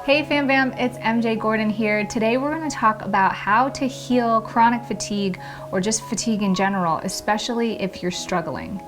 Hey Fam Bam, it's MJ Gordon here. Today we're going to talk about how to heal chronic fatigue or just fatigue in general, especially if you're struggling.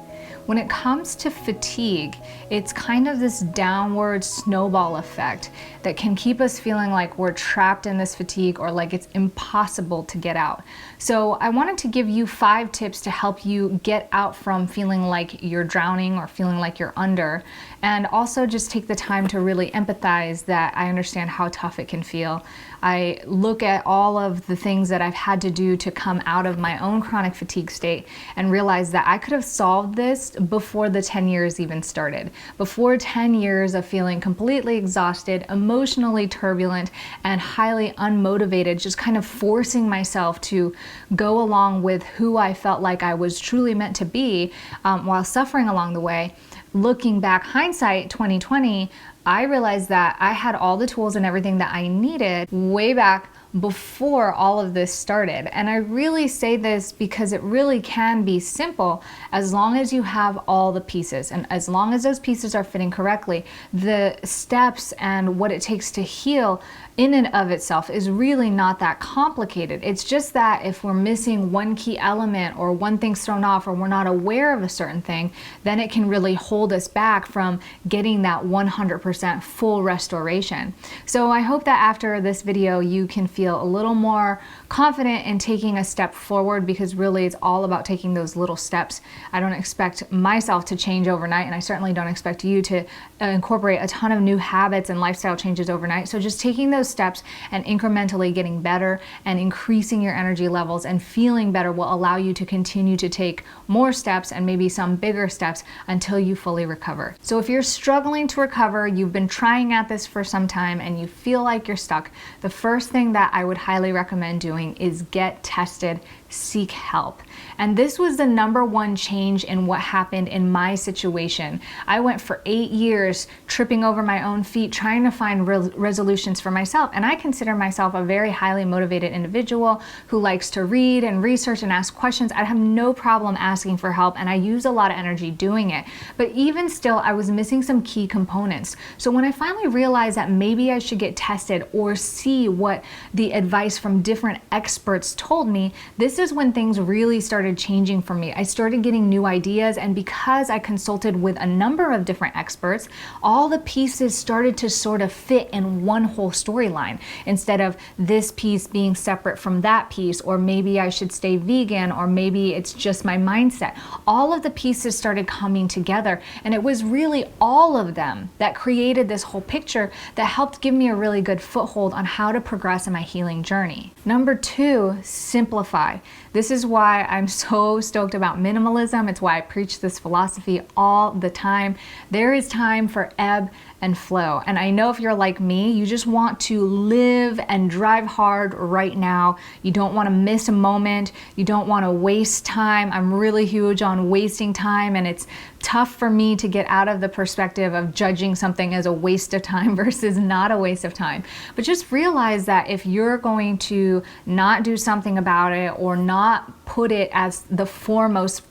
When it comes to fatigue, it's kind of this downward snowball effect that can keep us feeling like we're trapped in this fatigue or like it's impossible to get out. So I wanted to give you 5 tips to help you get out from feeling like you're drowning or feeling like you're under, and also just take the time to really empathize that I understand how tough it can feel. I look at all of the things that I've had to do to come out of my own chronic fatigue state and realize that I could have solved this before the 10 years even started. Before 10 years of feeling completely exhausted, emotionally turbulent, and highly unmotivated, just kind of forcing myself to go along with who I felt like I was truly meant to be while suffering along the way. Looking back, hindsight 2020, I realized that I had all the tools and everything that I needed way back before all of this started. And I really say this because it really can be simple as long as you have all the pieces, and as long as those pieces are fitting correctly. The steps and what it takes to heal in and of itself is really not that complicated. It's just that if we're missing one key element or one thing's thrown off or we're not aware of a certain thing, then it can really hold us back from getting that 100% full restoration. So I hope that after this video you can feel a little more confident in taking a step forward, because really it's all about taking those little steps. I don't expect myself to change overnight, and I certainly don't expect you to incorporate a ton of new habits and lifestyle changes overnight. So just taking those steps and incrementally getting better and increasing your energy levels and feeling better will allow you to continue to take more steps and maybe some bigger steps until you fully recover. So if you're struggling to recover, you've been trying at this for some time and you feel like you're stuck, the first thing that I would highly recommend doing is get tested, seek help. And this was the #1 change in what happened in my situation. I went for 8 years tripping over my own feet trying to find resolutions for myself. And I consider myself a very highly motivated individual who likes to read and research and ask questions. I have no problem asking for help, and I use a lot of energy doing it. But even still, I was missing some key components. So when I finally realized that maybe I should get tested or see what the advice from different experts told me, this is when things really started changing for me. I started getting new ideas, and because I consulted with a number of different experts, all the pieces started to sort of fit in one whole storyline, instead of this piece being separate from that piece, or maybe I should stay vegan, or maybe it's just my mindset. All of the pieces started coming together, and it was really all of them that created this whole picture that helped give me a really good foothold on how to progress in my healing journey. #2, simplify. This is why I'm so stoked about minimalism. It's why I preach this philosophy all the time. There is time for ebb and flow. And I know if you're like me, you just want to live and drive hard right now. You don't want to miss a moment. You don't want to waste time. I'm really huge on wasting time, and it's tough for me to get out of the perspective of judging something as a waste of time versus not a waste of time. But just realize that if you're going to not do something about it or not put it as the foremost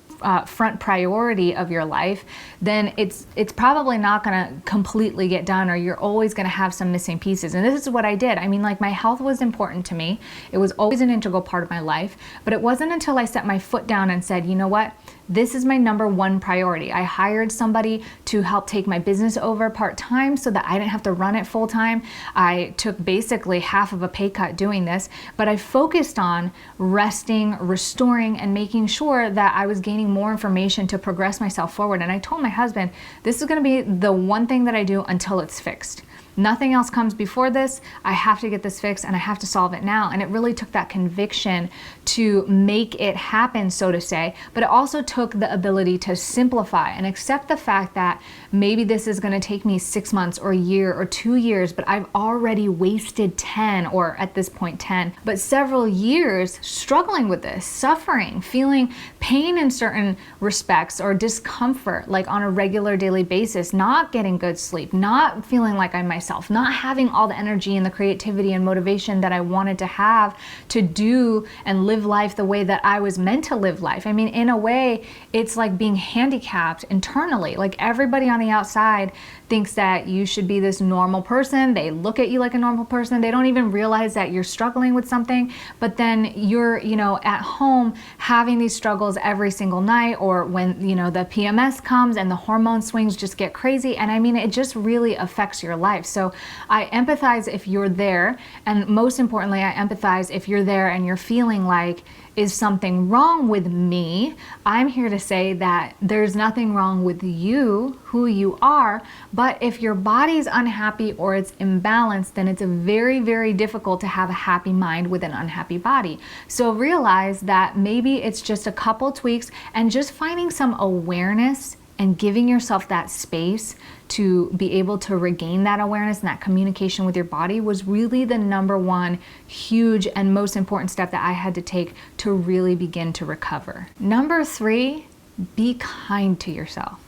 front priority of your life, then it's probably not going to completely get done, or you're always going to have some missing pieces. And this is what I did. I mean, like, my health was important to me. It was always an integral part of my life. But it wasn't until I set my foot down and said, you know what? This is my #1 priority. I hired somebody to help take my business over part-time so that I didn't have to run it full-time. I took basically half of a pay cut doing this, but I focused on resting, restoring, and making sure that I was gaining more information to progress myself forward. And I told my husband, this is going to be the one thing that I do until it's fixed. Nothing else comes before this. I have to get this fixed, and I have to solve it now. And it really took that conviction to make it happen, so to say. But it also took the ability to simplify and accept the fact that maybe this is going to take me 6 months or a year or 2 years, but I've already wasted 10, or at this point 10, but several years struggling with this, suffering, feeling pain in certain respects or discomfort, like on a regular daily basis, not getting good sleep, not feeling like I'm myself, not having all the energy and the creativity and motivation that I wanted to have to do and live life the way that I was meant to live life. I mean, in a way, it's like being handicapped internally. Like everybody on the outside thinks that you should be this normal person. They look at you like a normal person. They don't even realize that you're struggling with something, but then you're, at home having these struggles every single night, or when, the PMS comes and the hormone swings just get crazy. And I mean, it just really affects your life. So I empathize if you're there. And most importantly, I empathize if you're there and you're feeling like, is something wrong with me? I'm here to say that there's nothing wrong with you, who you are, but if your body's unhappy or it's imbalanced, then it's very, very difficult to have a happy mind with an unhappy body. So realize that maybe it's just a couple tweaks and just finding some awareness and giving yourself that space to be able to regain that awareness and that communication with your body was really the number one huge and most important step that I had to take to really begin to recover. Number 3, be kind to yourself.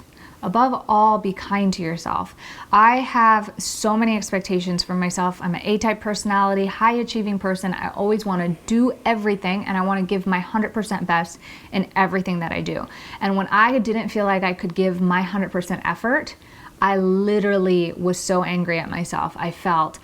Above all, be kind to yourself. I have so many expectations for myself. I'm an A-type personality, high achieving person. I always want to do everything and I want to give my 100% best in everything that I do. And when I didn't feel like I could give my 100% effort, I literally was so angry at myself. I felt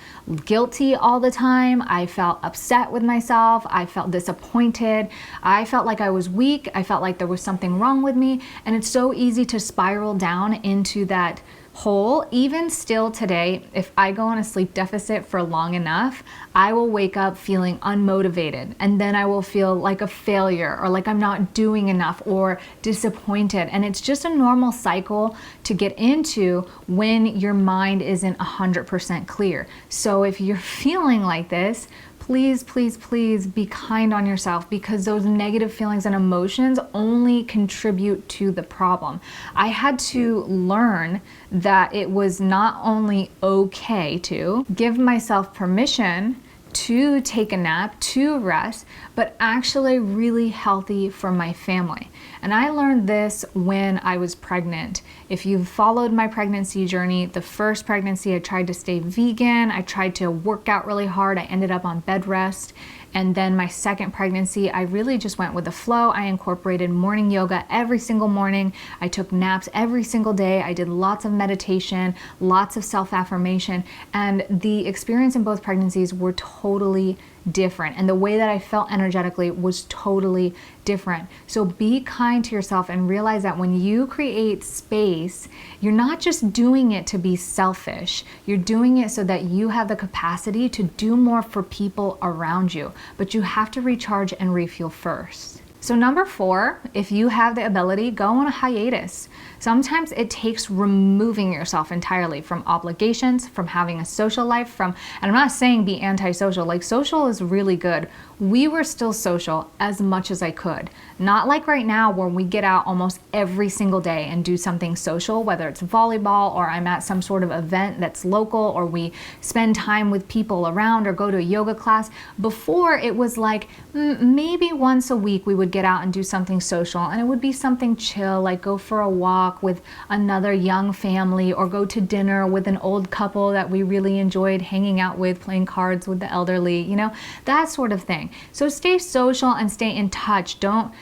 guilty all the time. I felt upset with myself. I felt disappointed. I felt like I was weak. I felt like there was something wrong with me. And it's so easy to spiral down into that hole. Even still today, if I go on a sleep deficit for long enough, I will wake up feeling unmotivated, and then I will feel like a failure or like I'm not doing enough or disappointed. And it's just a normal cycle to get into when your mind isn't 100% clear. So if you're feeling like this, please, please, please be kind on yourself, because those negative feelings and emotions only contribute to the problem. I had to learn that it was not only okay to give myself permission to take a nap, to rest, but actually really healthy for my family. And I learned this when I was pregnant. If you've followed my pregnancy journey, the first pregnancy I tried to stay vegan, I tried to work out really hard, I ended up on bed rest. And then my second pregnancy, I really just went with the flow. I incorporated morning yoga every single morning. I took naps every single day. I did lots of meditation, lots of self-affirmation. And the experience in both pregnancies were totally different. And the way that I felt energetically was totally different. So be kind to yourself and realize that when you create space, you're not just doing it to be selfish. You're doing it so that you have the capacity to do more for people around you. But you have to recharge and refuel first. So number 4, if you have the ability, go on a hiatus. Sometimes it takes removing yourself entirely from obligations, from having a social life, and I'm not saying be antisocial, like social is really good. We were still social as much as I could. Not like right now where we get out almost every single day and do something social, whether it's volleyball or I'm at some sort of event that's local, or we spend time with people around or go to a yoga class. Before it was like maybe once a week we would get out and do something social, and it would be something chill, like go for a walk with another young family or go to dinner with an old couple that we really enjoyed hanging out with, playing cards with the elderly, that sort of thing. So stay social and stay in touch. Don't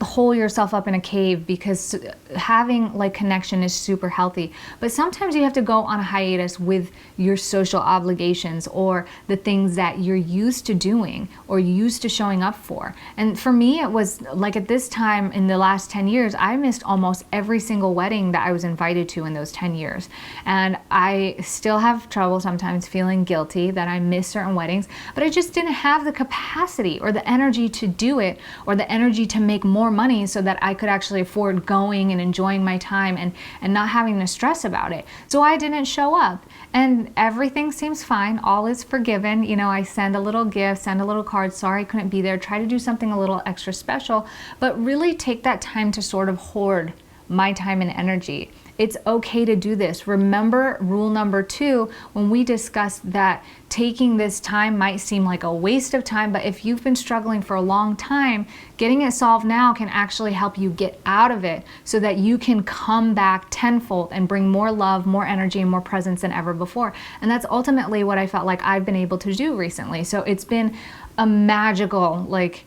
hole yourself up in a cave, because having like connection is super healthy. But sometimes you have to go on a hiatus with your social obligations or the things that you're used to doing or used to showing up for. And for me, it was like at this time in the last 10 years, I missed almost every single wedding that I was invited to in those 10 years. And I still have trouble sometimes feeling guilty that I missed certain weddings, but I just didn't have the capacity or the energy to do it, or the energy to make more money so that I could actually afford going and enjoying my time and not having to stress about it. So I didn't show up, and everything seems fine. All is forgiven. I send a little gift, send a little card, sorry I couldn't be there, try to do something a little extra special, but really take that time to sort of hoard my time and energy. It's okay to do this. Remember rule number 2 when we discussed that taking this time might seem like a waste of time, but if you've been struggling for a long time, getting it solved now can actually help you get out of it so that you can come back tenfold and bring more love, more energy, and more presence than ever before. And that's ultimately what I felt like I've been able to do recently. So it's been a magical, like,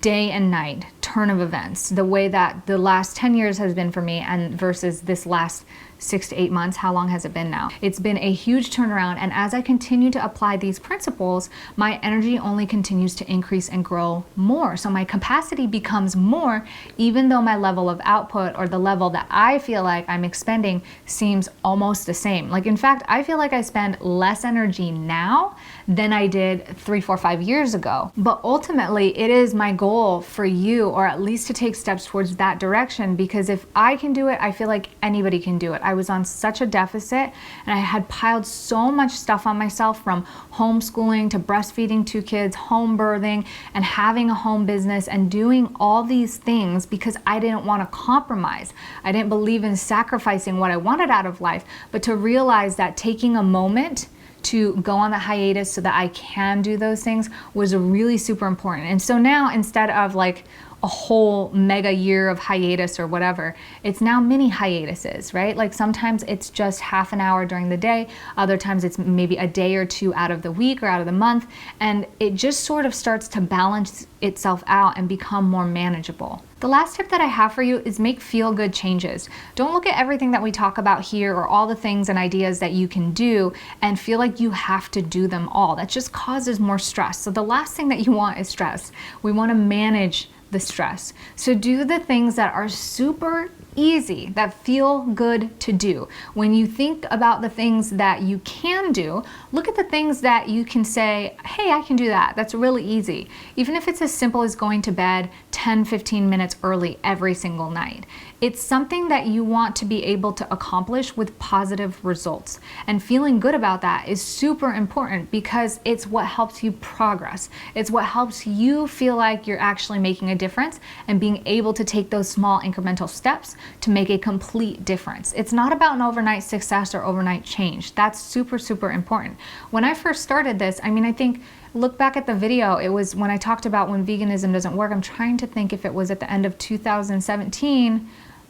day and night turn of events, the way that the last 10 years has been for me and versus this last 6 to 8 months. How long has it been now? It's been a huge turnaround, and as I continue to apply these principles, my energy only continues to increase and grow more. So my capacity becomes more, even though my level of output, or the level that I feel like I'm expending, seems almost the same. Like, in fact, I feel like I spend less energy now than I did 3, 4, 5 years ago. But ultimately, it is my goal for you, or at least to take steps towards that direction, because if I can do it, I feel like anybody can do it. I was on such a deficit, and I had piled so much stuff on myself, from homeschooling to breastfeeding 2 kids, home birthing, and having a home business, and doing all these things because I didn't want to compromise. I didn't believe in sacrificing what I wanted out of life, but to realize that taking a moment to go on the hiatus so that I can do those things was really super important. And so now, instead of like a whole mega year of hiatus or whatever, it's now mini hiatuses, right? Like, sometimes it's just half an hour during the day, other times it's maybe a day or 2 out of the week or out of the month, and it just sort of starts to balance itself out and become more manageable. The last tip that I have for you is make feel-good changes. Don't look at everything that we talk about here, or all the things and ideas that you can do, and feel like you have to do them all. That just causes more stress. So the last thing that you want is stress. We want to manage the stress. So do the things that are super easy, that feel good to do. When you think about the things that you can do, look at the things that you can say, hey, I can do that. That's really easy. Even if it's as simple as going to bed 10, 15 minutes early every single night. It's something that you want to be able to accomplish with positive results. And feeling good about that is super important, because it's what helps you progress. It's what helps you feel like you're actually making a difference and being able to take those small incremental steps to make a complete difference. It's not about an overnight success or overnight change. That's super, super important. When I first started this, I think, look back at the video, it was when I talked about when veganism doesn't work. I'm trying to think if it was at the end of 2017,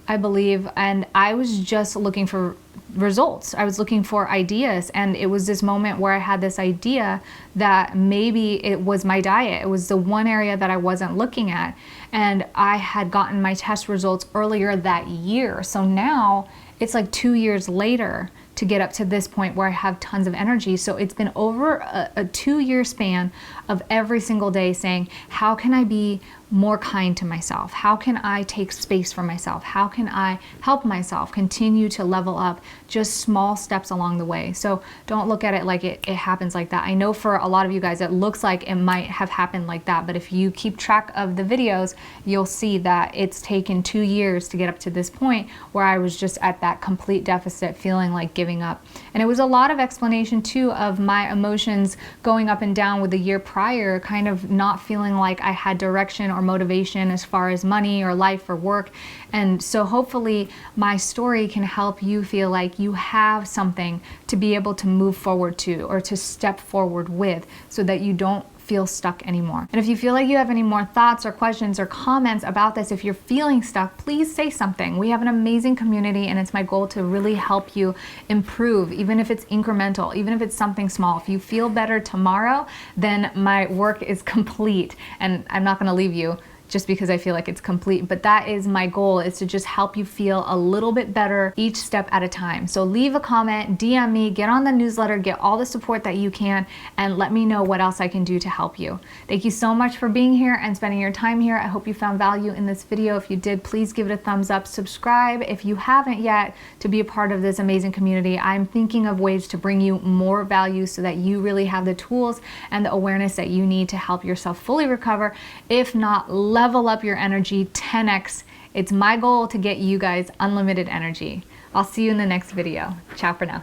I believe, and I was just looking for results. I was looking for ideas, and it was this moment where I had this idea that maybe it was my diet. It was the one area that I wasn't looking at, and I had gotten my test results earlier that year. So now it's like 2 years later to get up to this point where I have tons of energy. So it's been over a 2-year span of every single day saying, how can I be more kind to myself? How can I take space for myself? How can I help myself continue to level up? Just small steps along the way. So don't look at it like it happens like that. I know for a lot of you guys, it looks like it might have happened like that, but if you keep track of the videos, you'll see that it's taken 2 years to get up to this point where I was just at that complete deficit, feeling like giving up. And it was a lot of explanation too of my emotions going up and down with the year prior, kind of not feeling like I had direction or motivation as far as money or life or work. And so hopefully my story can help you feel like you have something to be able to move forward to, or to step forward with, so that you don't feel stuck anymore. And if you feel like you have any more thoughts or questions or comments about this, if you're feeling stuck, please say something. We have an amazing community, and it's my goal to really help you improve, even if it's incremental, even if it's something small. If you feel better tomorrow, then my work is complete, and I'm not going to leave you just because I feel like it's complete, but that is my goal, is to just help you feel a little bit better each step at a time. So leave a comment, DM me, get on the newsletter, get all the support that you can, and let me know what else I can do to help you. Thank you so much for being here and spending your time here. I hope you found value in this video. If you did, please give it a thumbs up. Subscribe if you haven't yet to be a part of this amazing community. I'm thinking of ways to bring you more value so that you really have the tools and the awareness that you need to help yourself fully recover, if not level up your energy 10x. It's my goal to get you guys unlimited energy. I'll see you in the next video. Ciao for now.